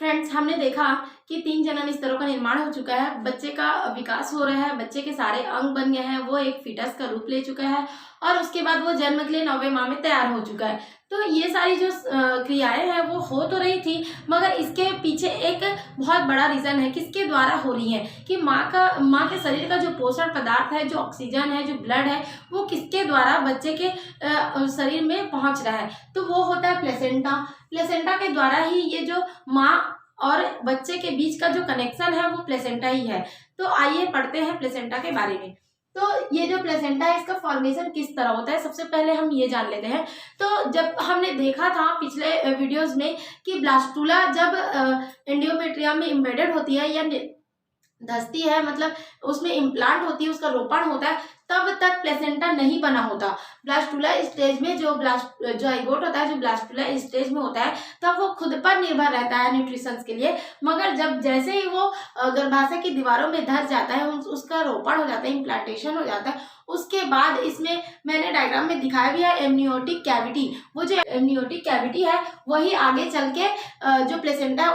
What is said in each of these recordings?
Friends, हमने देखा कि 3 जनन स्तरों का निर्माण हो चुका है, बच्चे का विकास हो रहा है, बच्चे के सारे अंग बन गए हैं, वो एक फीटस का रूप ले चुका है और उसके बाद वो जन्म के लिए 9वें माह में तैयार हो चुका है। तो ये सारी जो क्रियाएं हैं वो हो तो रही थी, मगर इसके पीछे एक बहुत बड़ा रीज़न है किसके द्वारा हो रही है कि माँ के शरीर का जो पोषण पदार्थ है, जो ऑक्सीजन है, जो ब्लड है, वो किसके द्वारा बच्चे के शरीर में पहुँच रहा है। तो वो होता है प्लेसेंटा। प्लेसेंटा के द्वारा ही ये जो माँ और बच्चे के बीच का जो कनेक्शन है वो प्लेसेंटा ही है। तो आइए पढ़ते हैं प्लेसेंटा के बारे में। तो ये जो प्लेसेंटा है इसका फॉर्मेशन किस तरह होता है, सबसे पहले हम ये जान लेते हैं। तो जब हमने देखा था पिछले वीडियोस में कि ब्लास्टुला जब एंडोमेट्रियम में एम्बेडेड होती है या धसती है, मतलब उसमें इम्प्लांट होती है, उसका रोपण होता है, तब तक प्लेसेंटा नहीं बना होता। ब्लास्टुला स्टेज में जो जाइगोट होता है, जो ब्लास्टुला स्टेज में होता है, तब वो खुद पर निर्भर रहता है न्यूट्रिशंस के लिए। मगर जब जैसे ही वो गर्भाशय की दीवारों में धस जाता है, उसका रोपण हो जाता है, इम्प्लांटेशन हो जाता है, उसके बाद इसमें मैंने डायग्राम में दिखाया भी है एमनियोटिक कैविटी। वो जो एमनियोटिक कैविटी है वही आगे चल के जो प्लेसेंटा है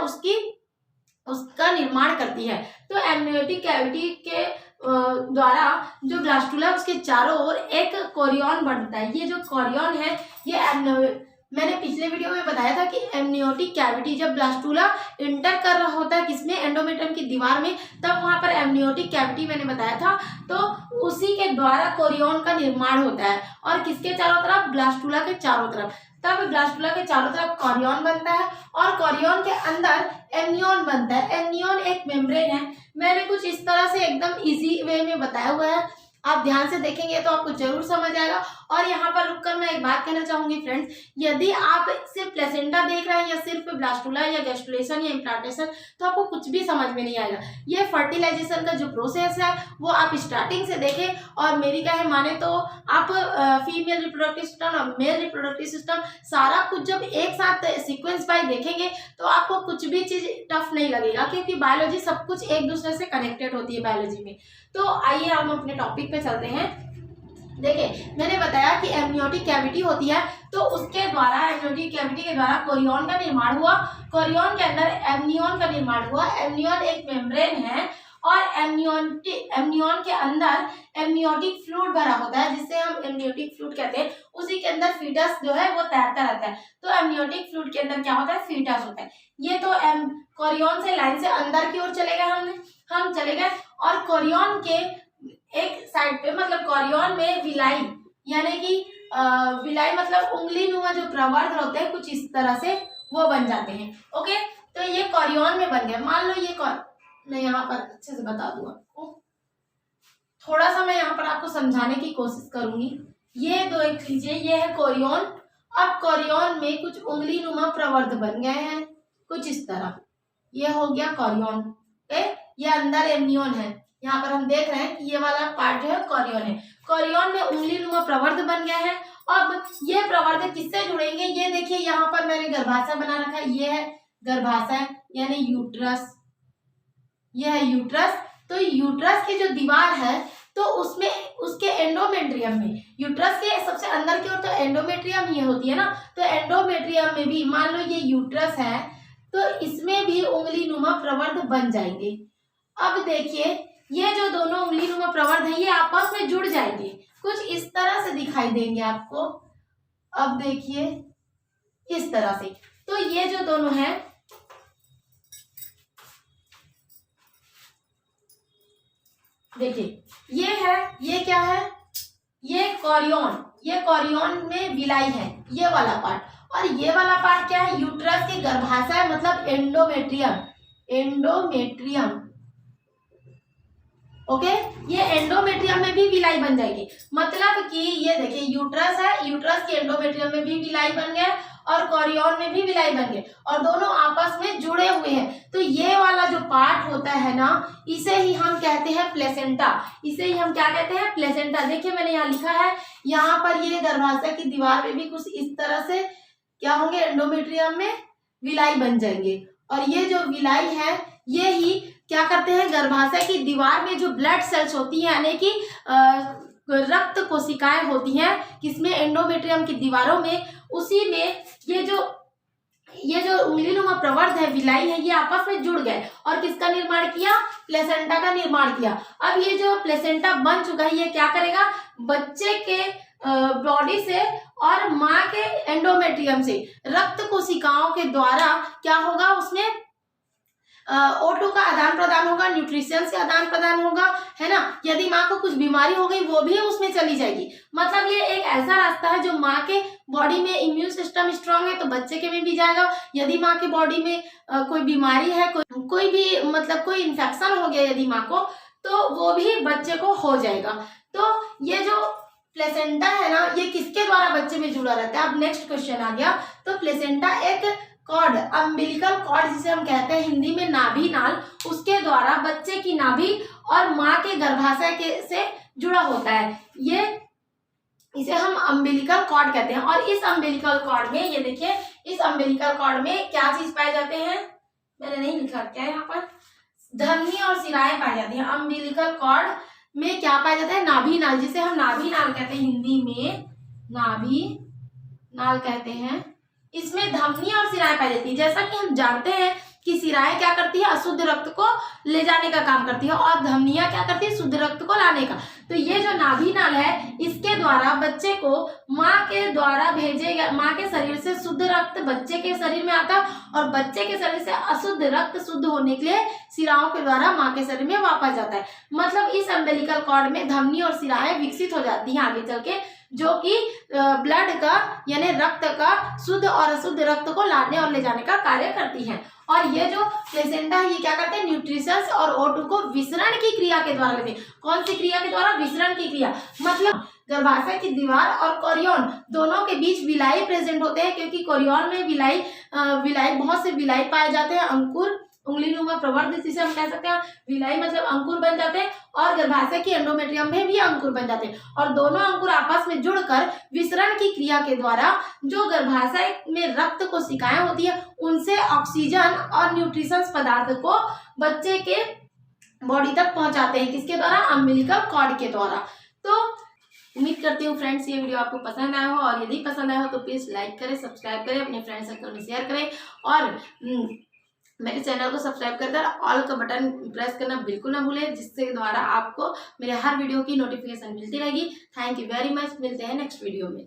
उसका निर्माण करती है। तो एमनियोटिक कैविटी के द्वारा जो ब्लास्टुला उसके चारों ओर एक कोरियन बनता है। ये जो कोरियन है ये मैंने पिछले वीडियो में बताया था कि एमनियोटिक कैविटी जब ब्लास्टुला इंटर कर रहा होता है किसमें, एंडोमेट्रियम की दीवार में, तब वहां पर एमनियोटिक कैविटी मैंने बताया था। तो उसी के द्वारा कोरियन का निर्माण होता है और किसके चारों तरफ, ब्लास्टुला के चारों तरफ। तब ब्लास्टुला के चारों तरफ कोरियन बनता है और कोरियन के अंदर एमनियन बनता है। एमनियन एक मेम्ब्रेन है। मैंने कुछ इस तरह से एकदम इजी वे में बताया हुआ है, आप ध्यान से देखेंगे तो आपको जरूर समझ आएगा। और यहाँ पर रुककर मैं एक बात कहना चाहूंगी फ्रेंड्स, यदि आप सिर्फ प्लेसेंटा देख रहे हैं या सिर्फ ब्लास्टुला या गैस्ट्रुलेशन या इम्प्लांटेशन, तो आपको कुछ भी समझ में नहीं आएगा। ये फर्टिलाइजेशन का जो प्रोसेस है वो आप स्टार्टिंग से देखें, और मेरी कहे माने तो आप फीमेल रिप्रोडक्टिव सिस्टम और मेल रिप्रोडक्टिव सिस्टम सारा कुछ जब एक साथ सीक्वेंस बाय देखेंगे तो आपको कुछ भी चीज टफ नहीं लगेगा, क्योंकि बायोलॉजी सब कुछ एक दूसरे से कनेक्टेड होती है बायोलॉजी में। तो आइए हम अपने टॉपिक पे चलते हैं। देखिए, मैंने बताया कि एमनियोटिक कैविटी होती है, तो उसके द्वारा एमनियोटिक कैविटी के द्वारा कोरियन का निर्माण हुआ। कोरियन के अंदर एमनियन का निर्माण हुआ। एमनियन एक मेम्ब्रेन है और एमनियन के अंदर एमनियोटिक फ्लूइड भरा होता है, जिससे हम एमनियोटिक फ्लूइड कहते हैं। उसी के अंदर फीटस जो है वो तैरता रहता है। तो एमनियोटिक फ्लूइड के अंदर क्या होता है, फीटस होता है। ये तो कोरियन से लाइन से अंदर की ओर चले गए, हम चले गए। और कोरियन के एक साइड पे, मतलब कोरियन में विलाई, यानी कि विलाई मतलब उंगली नुमा जो प्रवर्ध होते हैं, कुछ इस तरह से वो बन जाते हैं। ओके, तो ये कोरियन में बन गया। मान लो ये मैं यहाँ पर अच्छे से बता दूं आपको, थोड़ा सा मैं यहाँ पर आपको समझाने की कोशिश करूंगी। ये दो एक चीजें, ये है कोरियन। अब कोरियन में कुछ उंगली नुमा प्रवर्ध बन गए हैं कुछ इस तरह, ये हो गया कोरियन। ये अंदर एमनियन है। यहाँ पर हम देख रहे हैं कि ये वाला पार्ट जो है कोरियन है। कोरियन में उंगली नुमा प्रवर्ध बन गया है। अब ये प्रवर्ध किससे जुड़ेंगे, ये देखिए यहाँ पर मैंने गर्भाशय बना रखा है। ये है गर्भाशय यानी यूट्रस, ये है यूट्रस। तो यूट्रस की जो दीवार है तो उसमें उसके एंडोमेट्रियम में, यूट्रस के सबसे अंदर की ओर तो एंडोमेट्रियम ही होती है ना, तो एंडोमेट्रियम में भी मान लो ये यूट्रस है तो इसमें भी उंगली नुमा प्रवर्ध बन जाएंगे। अब देखिए ये जो दोनों उंगली नुमा प्रवर्ध है ये आपस में जुड़ जाएंगे, कुछ इस तरह से दिखाई देंगे आपको। अब देखिए इस तरह से, तो ये जो दोनों है, देखिए ये है, ये क्या है, ये कोरियन, ये कोरियन में विलाई है, ये वाला पार्ट। और ये वाला पार्ट क्या है, यूट्रस के गर्भाशय मतलब एंडोमेट्रियम, एंडोमेट्रियम। ओके, ये एंडोमेट्रियम में भी विलाई बन जाएगी। मतलब कि ये देखिए यूट्रस है, यूट्रस के एंडोमेट्रियम में भी विलाई बन गया और कोरियन में भी विलाई बन गए और दोनों आपस में जुड़े हुए हैं। तो ये वाला जो पार्ट होता है ना, इसे ही हम कहते हैं प्लेसेंटा। इसे ही हम क्या कहते हैं, प्लेसेंटा। देखिए मैंने यहाँ लिखा है, यहाँ पर ये गर्भाशय की दीवार में भी कुछ इस तरह से क्या होंगे, एंडोमेट्रियम में विलाई बन जाएंगे। और ये जो विलाई है ये ही क्या करते हैं, गर्भाशय की दीवार में जो ब्लड सेल्स होती है, यानी कि रक्त कोशिकाएं होती हैं किसमें, एंडोमेट्रियम की दीवारों में, उसी में ये जो ये जो उंगलीनुमा प्रवर्ध है, विलाई है, ये आपस में जुड़ गए और किसका निर्माण किया? प्लेसेंटा का निर्माण किया। अब ये जो प्लेसेंटा बन चुका है, ये क्या करेगा? बच्चे के बॉडी से और माँ के एंडोमेट्रियम से रक्त कोशिकाओं के द्वारा क्या होगा? उसमें O2 का आदान प्रदान होगा, न्यूट्रिशंस का आदान प्रदान होगा, है ना। यदि माँ को कुछ बीमारी हो गई वो भी उसमें चली जाएगी। मतलब ये एक ऐसा रास्ता है जो माँ के बॉडी में इम्यून सिस्टम स्ट्रांग है तो बच्चे के में भी जाएगा। यदि माँ के बॉडी में कोई बीमारी है, कोई भी मतलब कोई इन्फेक्शन हो गया यदि माँ को, तो वो भी बच्चे को हो जाएगा। तो ये जो प्लेसेंटा है ना, ये किसके द्वारा बच्चे में जुड़ा रहता है? अब नेक्स्ट क्वेश्चन आ गया। तो प्लेसेंटा एक कॉर्ड, अम्बिलिकल कॉर्ड जिसे हम कहते हैं हिंदी में नाभि नाल, उसके द्वारा बच्चे की नाभि और माँ के गर्भाशय के से जुड़ा होता है। ये इसे हम अम्बिलिकल कॉर्ड कहते हैं। और इस अम्बिलिकल कॉर्ड में ये देखिए, इस अम्बिलिकल कॉर्ड में क्या चीज पाए जाते हैं? मैंने नहीं लिखा क्या है यहाँ पर, धमनी और शिराएं पाई जाती हैं। अम्बिलिकल कॉर्ड में क्या पाया जाता है? नाभि नाल, जिसे हम नाभि नाल कहते हैं, हिंदी में नाभि नाल कहते हैं। इसमें धमनी और शिराएं पाई जाती है। जैसा कि हम जानते हैं कि शिराएं क्या करती है? अशुद्ध रक्त को ले जाने का काम करती है और धमनियां क्या करती है? शुद्ध रक्त को लाने का। तो ये जो नाभि नाल है, इसके द्वारा बच्चे को माँ के द्वारा भेजे, माँ के शरीर से शुद्ध रक्त बच्चे के शरीर में आता है और बच्चे के शरीर से अशुद्ध रक्त शुद्ध होने के लिए शिराओं के द्वारा माँ के शरीर में वापस जाता है। मतलब इस अम्बिलिकल कॉर्ड में धमनी और शिराएं विकसित हो जाती हैं आगे चल के, जो कि ब्लड का यानी रक्त का शुद्ध और अशुद्ध रक्त को लाने और ले जाने का कार्य करती हैं। और ये जो प्लेसेंटा है, ये क्या करते हैं? न्यूट्रिशंस और O2 को विसरण की क्रिया के द्वारा लेते हैं। कौन सी क्रिया के द्वारा? विसरण की क्रिया। मतलब गर्भाशय की दीवार और कोरियन दोनों के बीच विलाई प्रेजेंट होते हैं, क्योंकि कोरियन में विलाई बहुत से विलाई पाए जाते हैं। अंकुर, उंगलीनुमा प्रवर्ध जिसे हम कह सकते हैं, विलाई मतलब अंकुर बन जाते हैं, और गर्भाशय की एंडोमेट्रियम में भी अंकुर बन जाते हैं। और दोनों अंकुर आपस में जुड़कर विसरण की क्रिया के द्वारा जो गर्भाशय में रक्त कोशिकाएं होती है, उनसे ऑक्सीजन और न्यूट्रिशंस पदार्थ को बच्चे के बॉडी तक पहुंचाते हैं। किसके द्वारा? अम्बिलिकल कॉर्ड के द्वारा। तो उम्मीद करती हूँ फ्रेंड्स ये वीडियो आपको पसंद आया हो, और यदि पसंद आया हो तो प्लीज लाइक करें, सब्सक्राइब करें, अपने फ्रेंड सर्कल में शेयर करें, और मेरे चैनल को सब्सक्राइब कर ऑल का बटन प्रेस करना बिल्कुल ना भूलें, जिसके द्वारा आपको मेरे हर वीडियो की नोटिफिकेशन मिलती रहेगी। Thank you very much. मिलते हैं नेक्स्ट वीडियो में।